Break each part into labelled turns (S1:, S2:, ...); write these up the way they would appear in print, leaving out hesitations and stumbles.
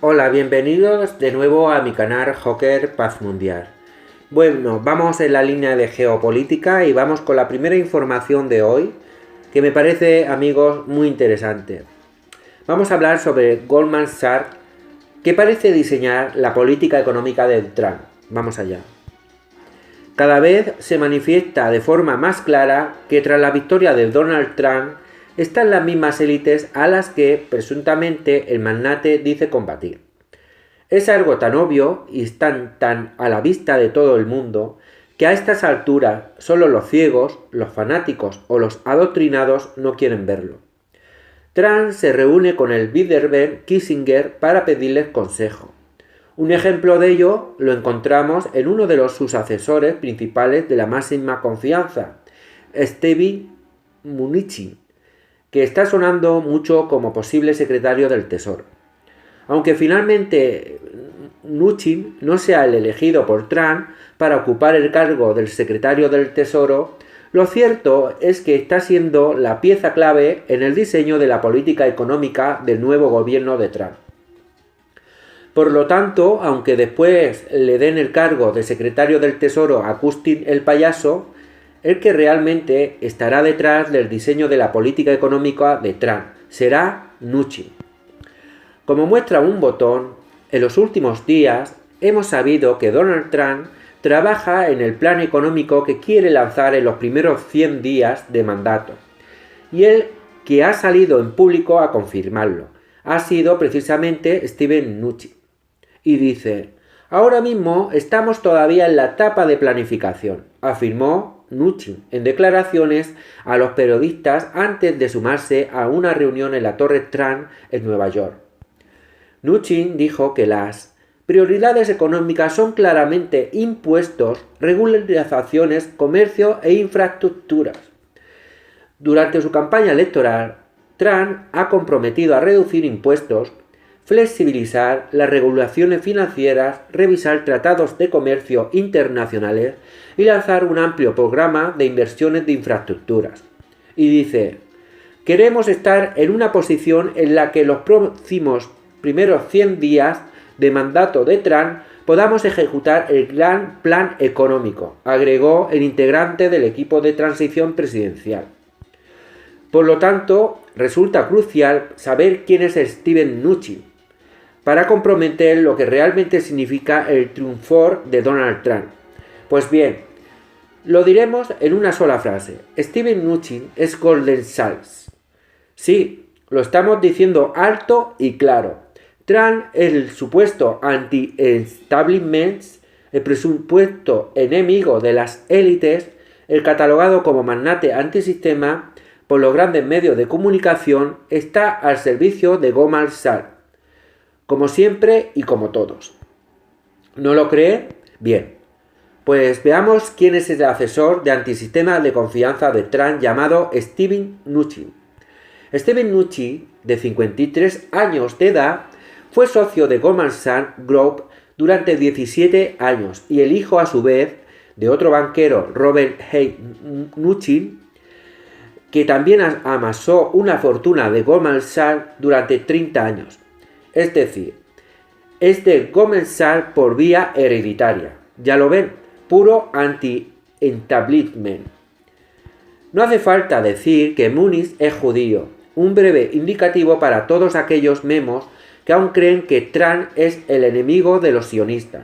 S1: Hola, bienvenidos de nuevo a mi canal Joker Paz Mundial. Bueno, vamos en la línea de geopolítica y vamos con la primera información de hoy, que me parece, amigos, muy interesante. Vamos a hablar sobre Goldman Sachs, que parece diseñar la política económica del Trump. Vamos allá. Cada vez se manifiesta de forma más clara que tras la victoria de Donald Trump están las mismas élites a las que presuntamente el magnate dice combatir. Es algo tan obvio y están tan a la vista de todo el mundo que a estas alturas solo los ciegos, los fanáticos o los adoctrinados no quieren verlo. Trump se reúne con el Bilderberg Kissinger para pedirles consejo. Un ejemplo de ello lo encontramos en uno de sus asesores principales de la máxima confianza, Steven Mnuchin, que está sonando mucho como posible secretario del Tesoro. Aunque finalmente Mnuchin no sea el elegido por Trump para ocupar el cargo del secretario del Tesoro, lo cierto es que está siendo la pieza clave en el diseño de la política económica del nuevo gobierno de Trump. Por lo tanto, aunque después le den el cargo de secretario del Tesoro a Custin el payaso, el que realmente estará detrás del diseño de la política económica de Trump será Mnuchin. Como muestra un botón, en los últimos días hemos sabido que Donald Trump trabaja en el plan económico que quiere lanzar en los primeros 100 días de mandato, y el que ha salido en público a confirmarlo ha sido precisamente Steven Mnuchin. Y dice: ahora mismo estamos todavía en la etapa de planificación, afirmó Mnuchin en declaraciones a los periodistas antes de sumarse a una reunión en la Torre Trump en Nueva York. Mnuchin dijo que las prioridades económicas son claramente impuestos, regularizaciones, comercio e infraestructuras. Durante su campaña electoral, Trump ha comprometido a reducir impuestos, flexibilizar las regulaciones financieras, revisar tratados de comercio internacionales y lanzar un amplio programa de inversiones de infraestructuras. Y dice: queremos estar en una posición en la que los próximos primeros 100 días de mandato de Trump podamos ejecutar el gran plan económico, agregó el integrante del equipo de transición presidencial. Por lo tanto, resulta crucial saber quién es Steven Mnuchin para comprometer lo que realmente significa el triunfo de Donald Trump. Pues bien, lo diremos en una sola frase: Steven Mnuchin es Goldman Sachs. Sí, lo estamos diciendo alto y claro. Trump es el supuesto anti-establishment, el presupuesto enemigo de las élites, el catalogado como magnate antisistema por los grandes medios de comunicación, está al servicio de Goldman Sachs, como siempre y como todos. ¿No lo cree? Bien, pues veamos quién es el asesor de antisistema de confianza de Trump llamado Steven Mnuchin. Steven Mnuchin, de 53 años de edad, fue socio de Goldman Sachs Group durante 17 años y el hijo, a su vez, de otro banquero, Robert Hay Mnuchin, que también amasó una fortuna de Goldman Sachs durante 30 años. Es decir, es de Goldman Sachs por vía hereditaria. Ya lo ven, puro anti-establishment. No hace falta decir que Mnuchin es judío, un breve indicativo para todos aquellos memos que aún creen que Trump es el enemigo de los sionistas.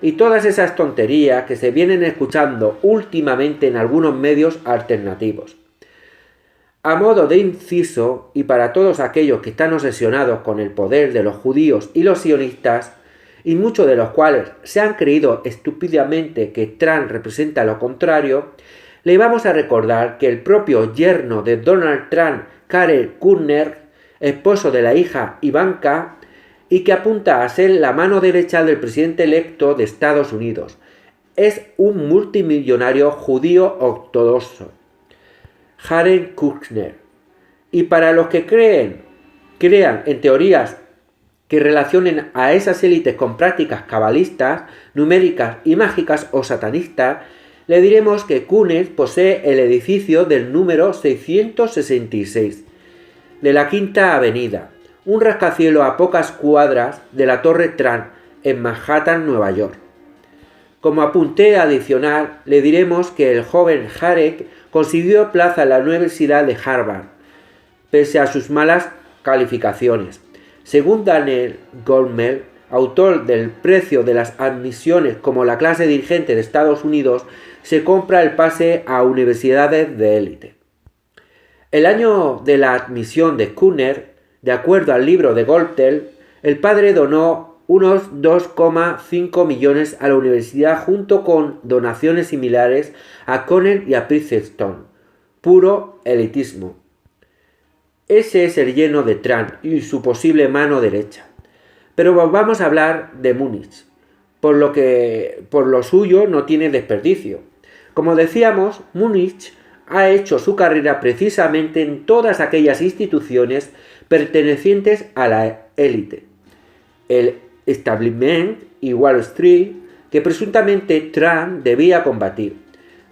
S1: Y todas esas tonterías que se vienen escuchando últimamente en algunos medios alternativos. A modo de inciso, y para todos aquellos que están obsesionados con el poder de los judíos y los sionistas, y muchos de los cuales se han creído estúpidamente que Trump representa lo contrario, le vamos a recordar que el propio yerno de Donald Trump, Jared Kushner, esposo de la hija Ivanka, y que apunta a ser la mano derecha del presidente electo de Estados Unidos, es un multimillonario judío ortodoxo, Jared Kushner. Y para los que crean en teorías que relacionen a esas élites con prácticas cabalistas, numéricas y mágicas o satanistas, le diremos que Kushner posee el edificio del número 666 de la Quinta Avenida, un rascacielos a pocas cuadras de la Torre Trump en Manhattan, Nueva York. Como apunte adicional, le diremos que el joven Jarek consiguió plaza en la Universidad de Harvard, pese a sus malas calificaciones. Según Daniel Goldman, autor del Precio de las admisiones como la clase dirigente de Estados Unidos, se compra el pase a universidades de élite. El año de la admisión de Kuhner, de acuerdo al libro de Goldman, el padre donó unos 2,5 millones a la universidad junto con donaciones similares a Cornell y a Princeton. Puro elitismo. Ese es el lleno de Trump y su posible mano derecha. Pero vamos a hablar de Múnich, por lo suyo no tiene desperdicio. Como decíamos, Múnich ha hecho su carrera precisamente en todas aquellas instituciones pertenecientes a la élite, el establishment y Wall Street, que presuntamente Trump debía combatir,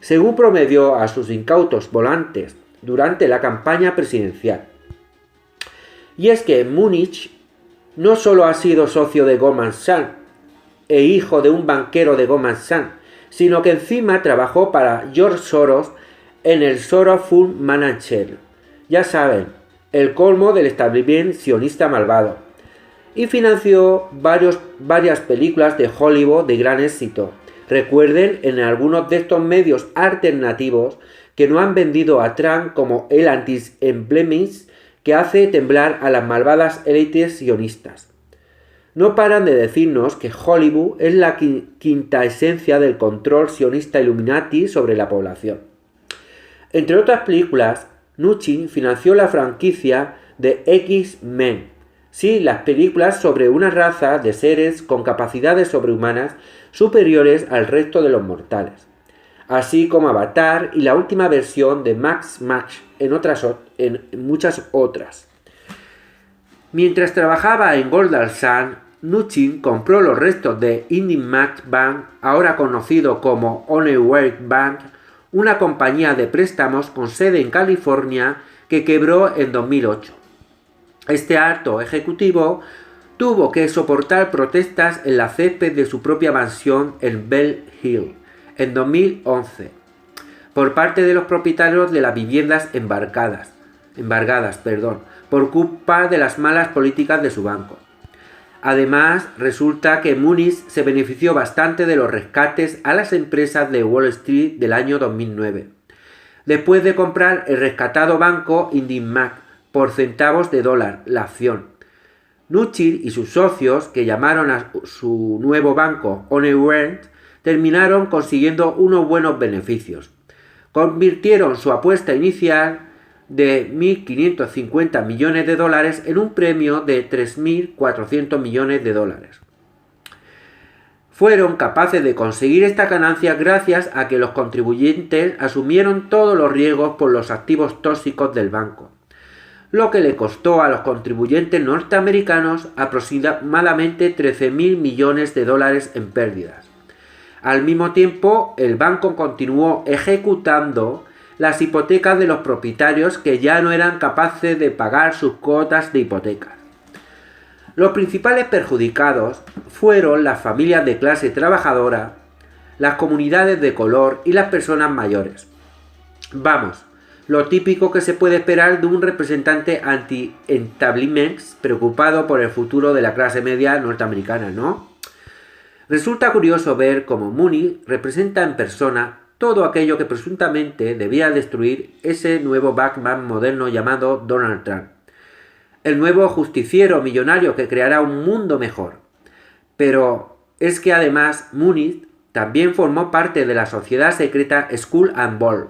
S1: según prometió a sus incautos volantes durante la campaña presidencial. Y es que Múnich no solo ha sido socio de Goldman Sachs e hijo de un banquero de Goldman Sachs, sino que encima trabajó para George Soros en el Soros Fund Manager. Ya saben, el colmo del establishment sionista malvado. Y financió varias películas de Hollywood de gran éxito. Recuerden en algunos de estos medios alternativos que no han vendido a Trump como el anti-emblemis que hace temblar a las malvadas élites sionistas. No paran de decirnos que Hollywood es la quinta esencia del control sionista Illuminati sobre la población. Entre otras películas, Nuchin financió la franquicia de X-Men. Sí, las películas sobre una raza de seres con capacidades sobrehumanas superiores al resto de los mortales, así como Avatar y la última versión de Max Max, en muchas otras. Mientras trabajaba en Goldman Sachs, Nuchin compró los restos de IndyMac Bank, ahora conocido como Honeywell Bank, una compañía de préstamos con sede en California que quebró en 2008. Este alto ejecutivo tuvo que soportar protestas en la césped de su propia mansión en Bell Hill en 2011 por parte de los propietarios de las viviendas embargadas, por culpa de las malas políticas de su banco. Además, resulta que Múnich se benefició bastante de los rescates a las empresas de Wall Street del año 2009, después de comprar el rescatado banco IndyMac por centavos de dólar la acción. Nuchin y sus socios, que llamaron a su nuevo banco Honeywell, terminaron consiguiendo unos buenos beneficios. Convirtieron su apuesta inicial de 1.550 millones de dólares en un premio de 3.400 millones de dólares. Fueron capaces de conseguir esta ganancia gracias a que los contribuyentes asumieron todos los riesgos por los activos tóxicos del banco, lo que le costó a los contribuyentes norteamericanos aproximadamente 13.000 millones de dólares en pérdidas. Al mismo tiempo, el banco continuó ejecutando las hipotecas de los propietarios que ya no eran capaces de pagar sus cuotas de hipotecas. Los principales perjudicados fueron las familias de clase trabajadora, las comunidades de color y las personas mayores. Vamos, lo típico que se puede esperar de un representante anti-establishment preocupado por el futuro de la clase media norteamericana, ¿no? Resulta curioso ver cómo Múnich representa en persona todo aquello que presuntamente debía destruir ese nuevo Batman moderno llamado Donald Trump. El nuevo justiciero millonario que creará un mundo mejor. Pero es que además Múnich también formó parte de la sociedad secreta Skull and Bones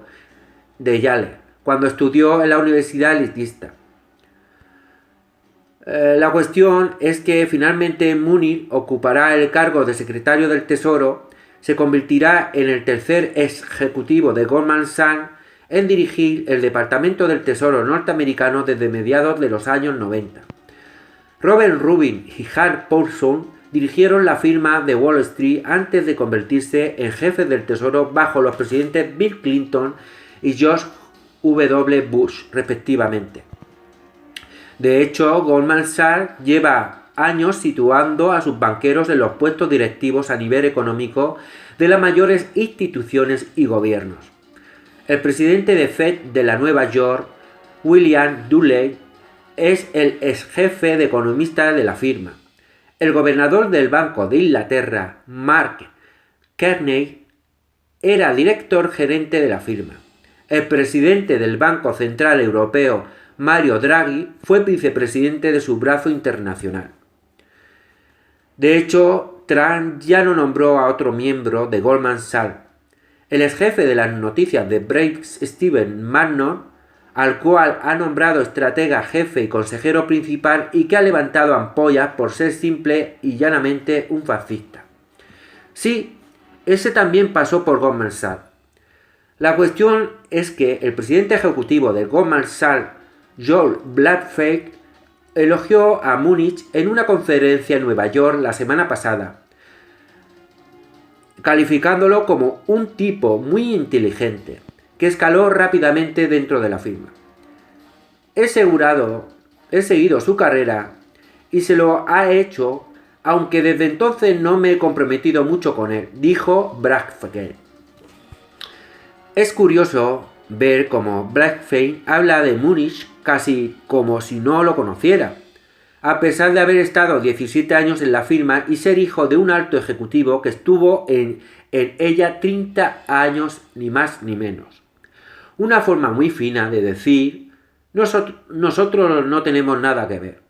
S1: de Yale, cuando estudió en la universidad elitista. La cuestión es que finalmente Múnich ocupará el cargo de secretario del Tesoro, se convertirá en el tercer ejecutivo de Goldman Sachs en dirigir el Departamento del Tesoro norteamericano desde mediados de los años 90. Robert Rubin y Hart Paulson dirigieron la firma de Wall Street antes de convertirse en jefes del Tesoro bajo los presidentes Bill Clinton y George W. Bush, respectivamente. De hecho, Goldman Sachs lleva años situando a sus banqueros en los puestos directivos a nivel económico de las mayores instituciones y gobiernos. El presidente de Fed de la Nueva York, William Dooley, es el ex jefe de economistas de la firma. El gobernador del Banco de Inglaterra, Mark Carney, era director gerente de la firma. El presidente del Banco Central Europeo, Mario Draghi, fue vicepresidente de su brazo internacional. De hecho, Trump ya no nombró a otro miembro de Goldman Sachs. El ex jefe de las noticias de Breaks, Stephen Bannon, al cual ha nombrado estratega jefe y consejero principal y que ha levantado ampollas por ser simple y llanamente un fascista. Sí, ese también pasó por Goldman Sachs. La cuestión es que el presidente ejecutivo de Goldman Sachs, Joel Blackfein, elogió a Múnich en una conferencia en Nueva York la semana pasada, calificándolo como un tipo muy inteligente, que escaló rápidamente dentro de la firma. He seguido su carrera y se lo ha hecho, aunque desde entonces no me he comprometido mucho con él, dijo Blackfein. Es curioso ver cómo Blackfein habla de Múnich casi como si no lo conociera, a pesar de haber estado 17 años en la firma y ser hijo de un alto ejecutivo que estuvo en ella 30 años, ni más ni menos. Una forma muy fina de decir, nosotros no tenemos nada que ver.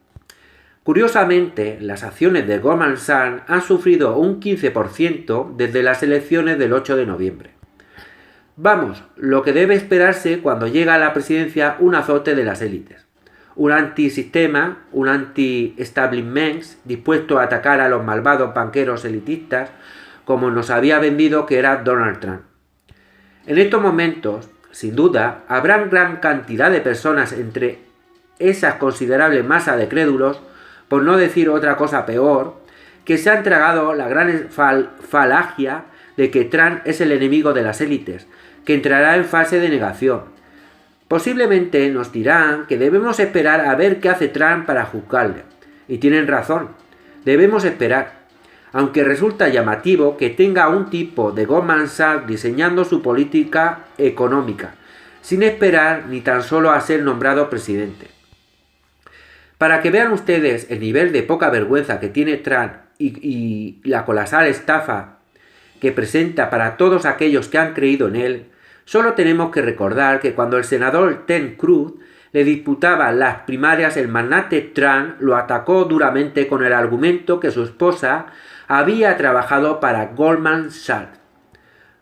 S1: Curiosamente, las acciones de Goldman Sachs han sufrido un 15% desde las elecciones del 8 de noviembre. Vamos, lo que debe esperarse cuando llega a la presidencia un azote de las élites. Un antisistema, un anti-establishment dispuesto a atacar a los malvados banqueros elitistas como nos había vendido que era Donald Trump. En estos momentos, sin duda, habrá gran cantidad de personas entre esas considerables masas de crédulos, por no decir otra cosa peor, que se han tragado la gran falacia de que Trump es el enemigo de las élites, que entrará en fase de negación. Posiblemente nos dirán que debemos esperar a ver qué hace Trump para juzgarle. Y tienen razón, debemos esperar. Aunque resulta llamativo que tenga un tipo de Goldman Sachs diseñando su política económica, sin esperar ni tan solo a ser nombrado presidente. Para que vean ustedes el nivel de poca vergüenza que tiene Trump y la colosal estafa que presenta para todos aquellos que han creído en él, solo tenemos que recordar que cuando el senador Ted Cruz le disputaba las primarias, el magnate Trump lo atacó duramente con el argumento que su esposa había trabajado para Goldman Sachs.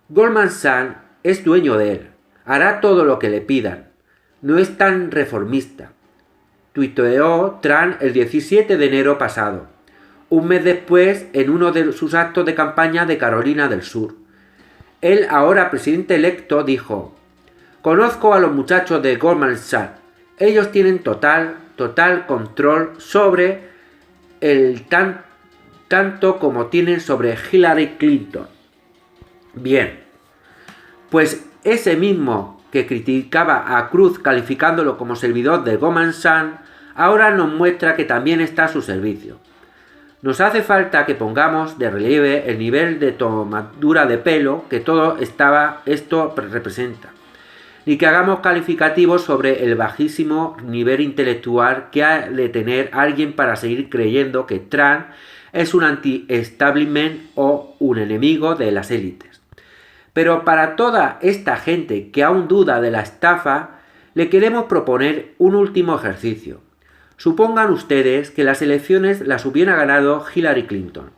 S1: Goldman Sachs es dueño de él, hará todo lo que le pidan, no es tan reformista. Tuiteó Trump el 17 de enero pasado, un mes después en uno de sus actos de campaña de Carolina del Sur. El ahora presidente electo dijo: conozco a los muchachos de Goldman Sachs, ellos tienen total control sobre el tanto como tienen sobre Hillary Clinton. Bien, pues ese mismo que criticaba a Cruz calificándolo como servidor de Goldman Sachs, ahora nos muestra que también está a su servicio. Nos hace falta que pongamos de relieve el nivel de tomadura de pelo que todo esto representa, ni que hagamos calificativos sobre el bajísimo nivel intelectual que ha de tener alguien para seguir creyendo que Trump es un anti-establishment o un enemigo de las élites. Pero para toda esta gente que aún duda de la estafa, le queremos proponer un último ejercicio. Supongan ustedes que las elecciones las hubiera ganado Hillary Clinton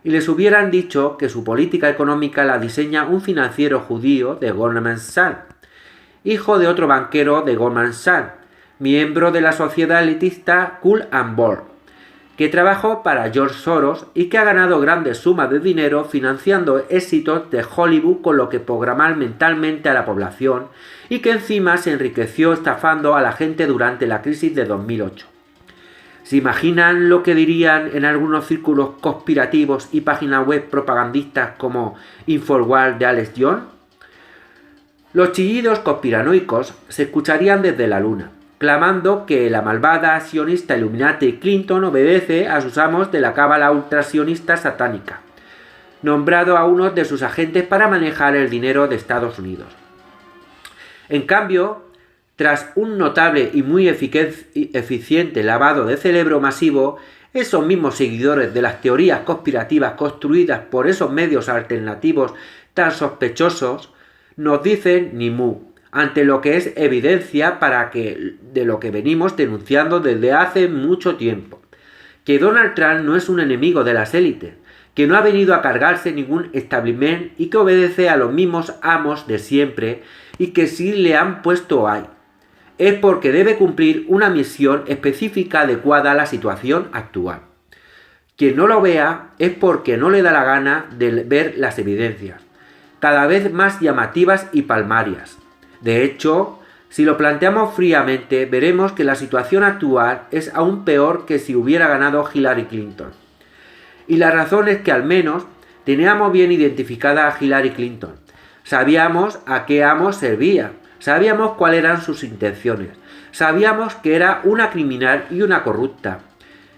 S1: y les hubieran dicho que su política económica la diseña un financiero judío de Goldman Sachs, hijo de otro banquero de Goldman Sachs, miembro de la sociedad elitista Skull and Board, que trabajó para George Soros y que ha ganado grandes sumas de dinero financiando éxitos de Hollywood con lo que programar mentalmente a la población y que encima se enriqueció estafando a la gente durante la crisis de 2008. ¿Se imaginan lo que dirían en algunos círculos conspirativos y páginas web propagandistas como Infowars de Alex Jones? Los chillidos conspiranoicos se escucharían desde la luna, clamando que la malvada sionista Illuminati Clinton obedece a sus amos de la cábala ultrasionista satánica, nombrado a uno de sus agentes para manejar el dinero de Estados Unidos. En cambio, tras un notable y muy eficiente lavado de cerebro masivo, esos mismos seguidores de las teorías conspirativas construidas por esos medios alternativos tan sospechosos nos dicen ni mu ante lo que es evidencia de lo que venimos denunciando desde hace mucho tiempo, que Donald Trump no es un enemigo de las élites, que no ha venido a cargarse ningún establishment y que obedece a los mismos amos de siempre y que si le han puesto ahí es porque debe cumplir una misión específica adecuada a la situación actual. Quien no lo vea es porque no le da la gana de ver las evidencias, cada vez más llamativas y palmarias. De hecho, si lo planteamos fríamente, veremos que la situación actual es aún peor que si hubiera ganado Hillary Clinton. Y la razón es que al menos teníamos bien identificada a Hillary Clinton. Sabíamos a qué amo servía, sabíamos cuáles eran sus intenciones, sabíamos que era una criminal y una corrupta.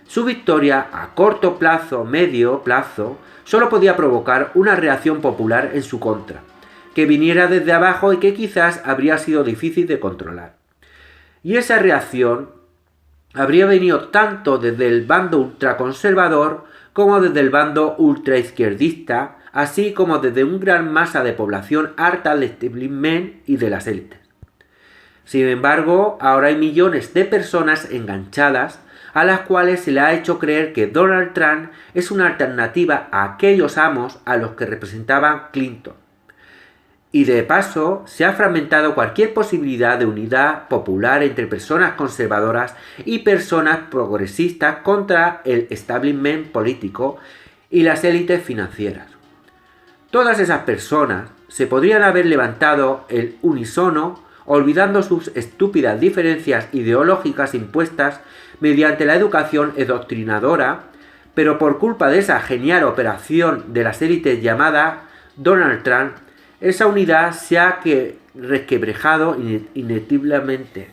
S1: Su victoria a corto plazo, medio plazo, solo podía provocar una reacción popular en su contra, que viniera desde abajo y que quizás habría sido difícil de controlar. Y esa reacción habría venido tanto desde el bando ultraconservador como desde el bando ultraizquierdista, así como desde una gran masa de población harta del establishment y de las élites. Sin embargo, ahora hay millones de personas enganchadas a las cuales se le ha hecho creer que Donald Trump es una alternativa a aquellos amos a los que representaban Clinton. Y de paso, se ha fragmentado cualquier posibilidad de unidad popular entre personas conservadoras y personas progresistas contra el establishment político y las élites financieras. Todas esas personas se podrían haber levantado el unísono, olvidando sus estúpidas diferencias ideológicas impuestas mediante la educación adoctrinadora, pero por culpa de esa genial operación de las élites llamada Donald Trump, esa unidad se ha resquebrajado inevitablemente.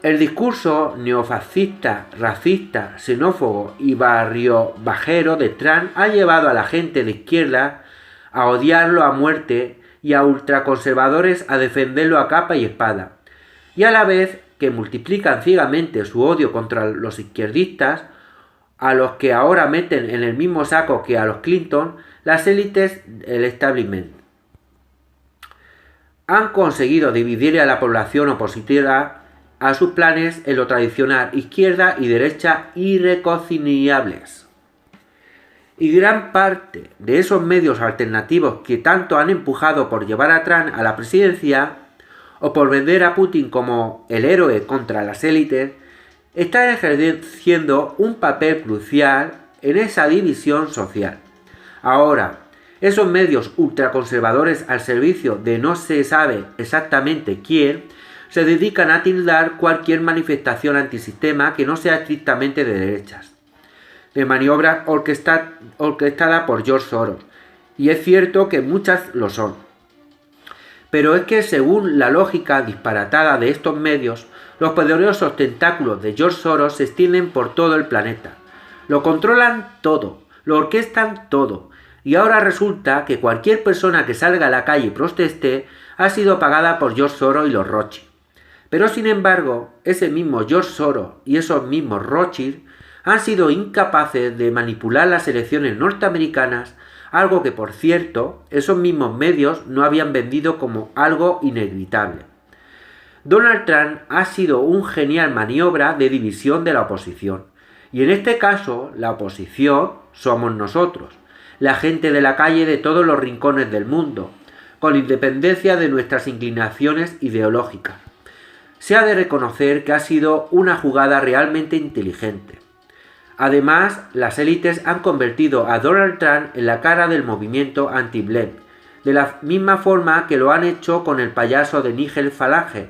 S1: El discurso neofascista, racista, xenófobo y barriobajero de Trump ha llevado a la gente de izquierda a odiarlo a muerte y a ultraconservadores a defenderlo a capa y espada. Y a la vez que multiplican ciegamente su odio contra los izquierdistas, a los que ahora meten en el mismo saco que a los Clinton, las élites del establishment. Han conseguido dividir a la población opositora a sus planes en lo tradicional, izquierda y derecha irreconciliables. Y gran parte de esos medios alternativos que tanto han empujado por llevar a Trump a la presidencia o por vender a Putin como el héroe contra las élites, están ejerciendo un papel crucial en esa división social. Ahora, esos medios ultraconservadores al servicio de no se sabe exactamente quién, se dedican a tildar cualquier manifestación antisistema que no sea estrictamente de derechas, de maniobra orquestada por George Soros, y es cierto que muchas lo son. Pero es que según la lógica disparatada de estos medios, los poderosos tentáculos de George Soros se extienden por todo el planeta. Lo controlan todo, lo orquestan todo, y ahora resulta que cualquier persona que salga a la calle y proteste ha sido pagada por George Soros y los Rothschild. Pero sin embargo, ese mismo George Soros y esos mismos Rothschild han sido incapaces de manipular las elecciones norteamericanas, algo que por cierto, esos mismos medios no habían vendido como algo inevitable. Donald Trump ha sido un genial maniobra de división de la oposición, y en este caso la oposición somos nosotros, la gente de la calle de todos los rincones del mundo, con independencia de nuestras inclinaciones ideológicas. Se ha de reconocer que ha sido una jugada realmente inteligente. Además, las élites han convertido a Donald Trump en la cara del movimiento anti-Blair, de la misma forma que lo han hecho con el payaso de Nigel Farage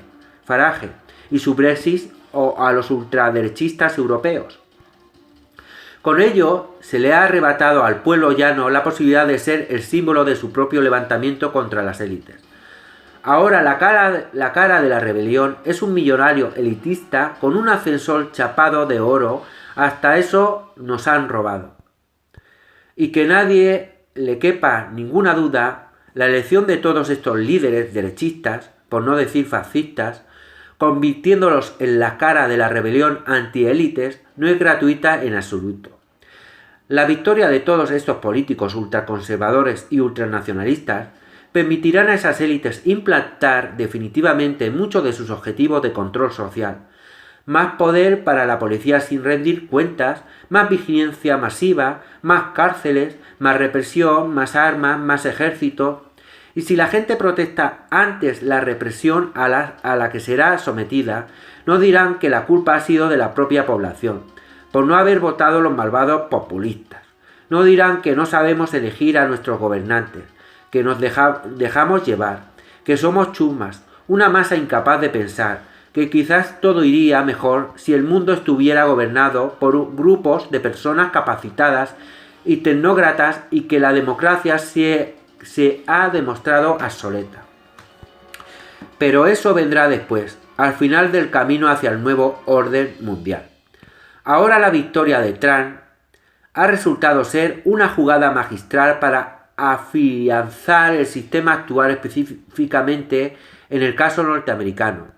S1: y su Brexit o a los ultraderechistas europeos. Con ello, se le ha arrebatado al pueblo llano la posibilidad de ser el símbolo de su propio levantamiento contra las élites. Ahora la cara de la rebelión es un millonario elitista con un ascensor chapado de oro. Hasta eso nos han robado. Y que nadie le quepa ninguna duda, la elección de todos estos líderes derechistas, por no decir fascistas, convirtiéndolos en la cara de la rebelión antiélites, no es gratuita en absoluto. La victoria de todos estos políticos ultraconservadores y ultranacionalistas permitirán a esas élites implantar definitivamente muchos de sus objetivos de control social. Más poder para la policía sin rendir cuentas, más vigilancia masiva, más cárceles, más represión, más armas, más ejército. Y si la gente protesta antes la represión a la que será sometida, no dirán que la culpa ha sido de la propia población, por no haber votado los malvados populistas. No dirán que no sabemos elegir a nuestros gobernantes, que nos dejamos llevar, que somos chusmas, una masa incapaz de pensar, que quizás todo iría mejor si el mundo estuviera gobernado por grupos de personas capacitadas y tecnócratas y que la democracia se ha demostrado obsoleta. Pero eso vendrá después, al final del camino hacia el nuevo orden mundial. Ahora la victoria de Trump ha resultado ser una jugada magistral para afianzar el sistema actual, específicamente en el caso norteamericano.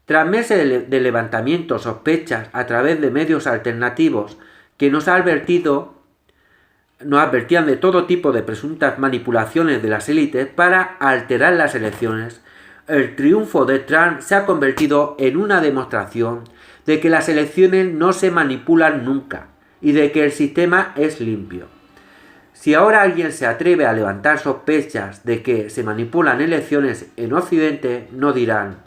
S1: Tras meses de levantamientos, sospechas a través de medios alternativos que nos advertían de todo tipo de presuntas manipulaciones de las élites para alterar las elecciones, el triunfo de Trump se ha convertido en una demostración de que las elecciones no se manipulan nunca y de que el sistema es limpio. Si ahora alguien se atreve a levantar sospechas de que se manipulan elecciones en Occidente, no dirán: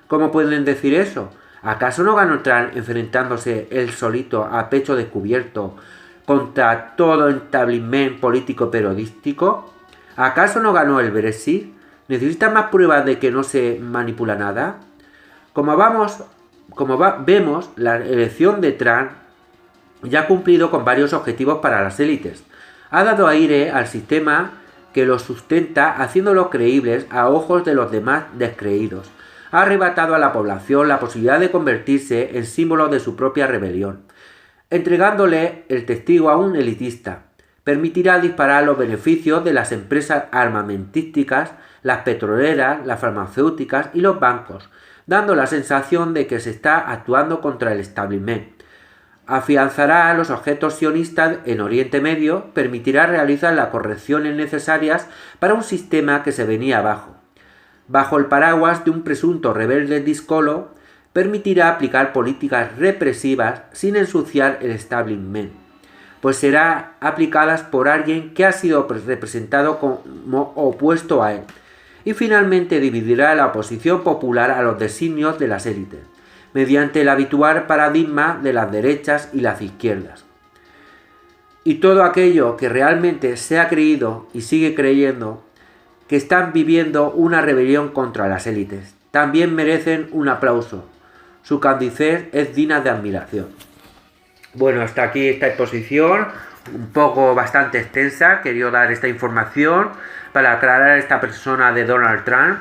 S1: ¿cómo pueden decir eso? ¿Acaso no ganó Trump enfrentándose él solito a pecho descubierto contra todo establishment político periodístico? ¿Acaso no ganó el Brexit? ¿Necesitan más pruebas de que no se manipula nada? Vemos, la elección de Trump ya ha cumplido con varios objetivos para las élites. Ha dado aire al sistema que los sustenta, haciéndolos creíbles a ojos de los demás descreídos. Ha arrebatado a la población la posibilidad de convertirse en símbolo de su propia rebelión, entregándole el testigo a un elitista. Permitirá disparar los beneficios de las empresas armamentísticas, las petroleras, las farmacéuticas y los bancos, dando la sensación de que se está actuando contra el establishment. Afianzará los objetos sionistas en Oriente Medio, permitirá realizar las correcciones necesarias para un sistema que se venía abajo. Bajo el paraguas de un presunto rebelde discolo, permitirá aplicar políticas represivas sin ensuciar el establishment, pues será aplicadas por alguien que ha sido representado como opuesto a él, y finalmente dividirá la oposición popular a los designios de las élites, mediante el habitual paradigma de las derechas y las izquierdas. Y todo aquello que realmente se ha creído y sigue creyendo que están viviendo una rebelión contra las élites, también merecen un aplauso. Su candidez es digna de admiración. Bueno, hasta aquí esta exposición, un poco bastante extensa. Quería dar esta información para aclarar a esta persona de Donald Trump,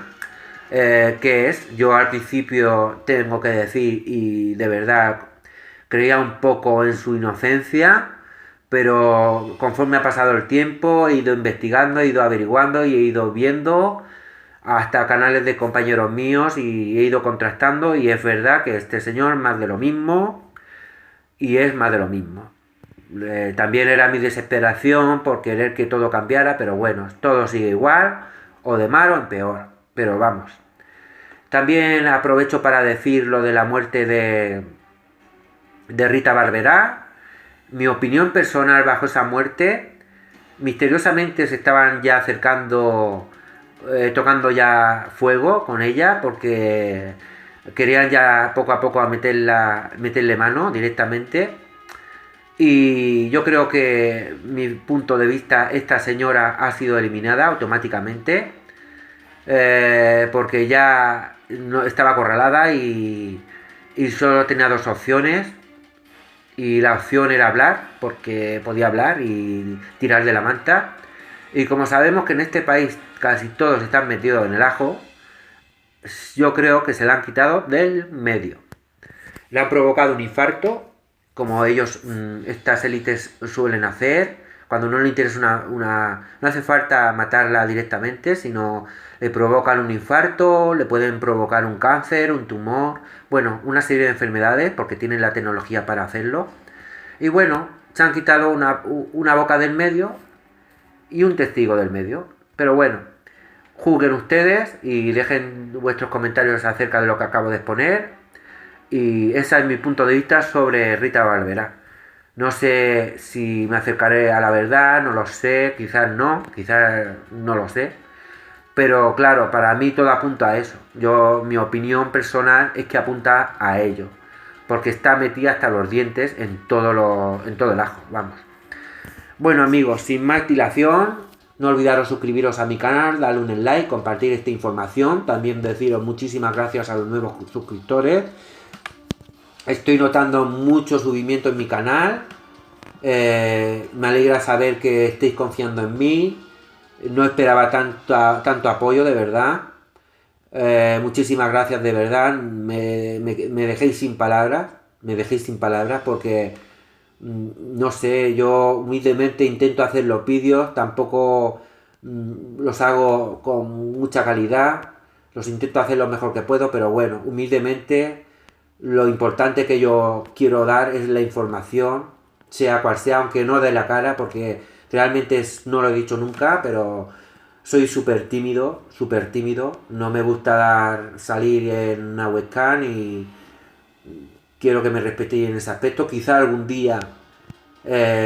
S1: que es, yo al principio tengo que decir, y de verdad creía un poco en su inocencia, pero conforme ha pasado el tiempo he ido investigando, he ido averiguando y he ido viendo hasta canales de compañeros míos y he ido contrastando, y es verdad que este señor más de lo mismo, y es más de lo mismo. También era mi desesperación por querer que todo cambiara, pero bueno, todo sigue igual, o de mal o en peor, pero vamos. También aprovecho para decir lo de la muerte de Rita Barberá. Mi opinión personal bajo esa muerte: misteriosamente se estaban ya acercando, tocando ya fuego con ella, porque querían ya poco a poco meterle mano directamente. Y yo creo que, mi punto de vista, esta señora ha sido eliminada automáticamente, porque ya no estaba acorralada y solo tenía dos opciones. Y la opción era hablar, porque podía hablar y tirar de la manta. Y como sabemos que en este país casi todos están metidos en el ajo, yo creo que se la han quitado del medio. Le han provocado un infarto, como ellos, estas élites suelen hacer. Cuando no le interesa no hace falta matarla directamente, sino le provocan un infarto, le pueden provocar un cáncer, un tumor, bueno, una serie de enfermedades, porque tienen la tecnología para hacerlo. Y bueno, se han quitado una boca del medio y un testigo del medio. Pero bueno, juzguen ustedes y dejen vuestros comentarios acerca de lo que acabo de exponer. Y ese es mi punto de vista sobre Rita Barberá. No sé si me acercaré a la verdad, no lo sé, quizás no lo sé. Pero claro, para mí todo apunta a eso. Mi opinión personal es que apunta a ello. Porque está metida hasta los dientes en todo el ajo, vamos. Bueno amigos, sin más dilación, no olvidaros suscribiros a mi canal, darle un like, compartir esta información. También deciros muchísimas gracias a los nuevos suscriptores. Estoy notando mucho subimiento en mi canal. Me alegra saber que estéis confiando en mí. No esperaba tanto apoyo, de verdad. Muchísimas gracias, de verdad. Me dejéis sin palabras. Me dejéis sin palabras porque, no sé, yo humildemente intento hacer los vídeos. Tampoco los hago con mucha calidad. Los intento hacer lo mejor que puedo, pero bueno, humildemente lo importante que yo quiero dar es la información, sea cual sea, aunque no dé la cara, porque realmente no lo he dicho nunca, pero soy súper tímido, no me gusta salir en una webcam y quiero que me respetéis en ese aspecto. Quizá algún día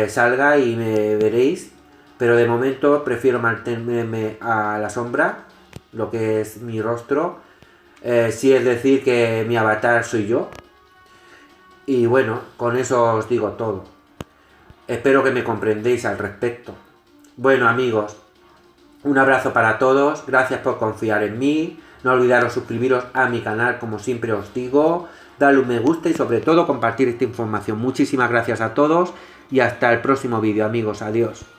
S1: salga y me veréis, pero de momento prefiero mantenerme a la sombra, lo que es mi rostro. Sí, es decir que mi avatar soy yo. Y bueno, con eso os digo todo. Espero que me comprendéis al respecto. Bueno amigos, un abrazo para todos. Gracias por confiar en mí. No olvidaros suscribiros a mi canal, como siempre os digo. Darle un me gusta y sobre todo compartir esta información. Muchísimas gracias a todos y hasta el próximo vídeo amigos. Adiós.